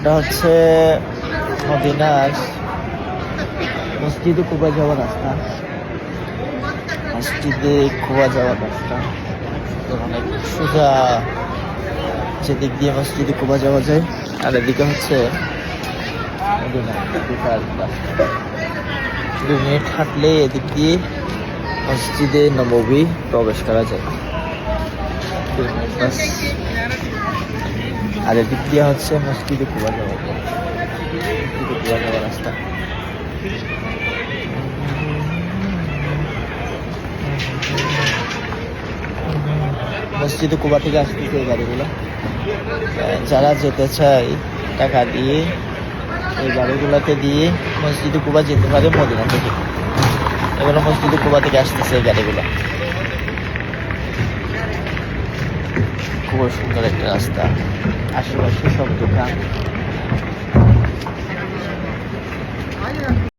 এটা হচ্ছে মদিনার মসজিদে কুবা যাওয়ার রাস্তা। মসজিদে কুবা যাওয়ার রাস্তা অনেক সোজা, যেদিক দিয়ে মসজিদে কুবা যাওয়া যায়, আর এদিকে হচ্ছে মদিনা ঢোকার রাস্তা। 2 মিনিট হাঁটলে এদিক দিয়ে মসজিদে নববী প্রবেশ করা যায়। 2 মিনিট বাস। আর এদিক দিয়ে হচ্ছে মসজিদে কুবা যাওয়া যায়, মসজিদে কুবা যাওয়ার রাস্তা। মসজিদে কুবা থেকে আসতেছে এই গাড়িগুলো। যারা যেতে চায় টাকা দিয়ে এই গাড়িগুলোতে দিয়ে মসজিদে কুবা যেতে পারে মদিনা থেকে। এগুলো মসজিদে কুবা থেকে আসতেছে এই গাড়িগুলো। খুব সুন্দর একটা রাস্তা, আশেপাশে সব দোকান।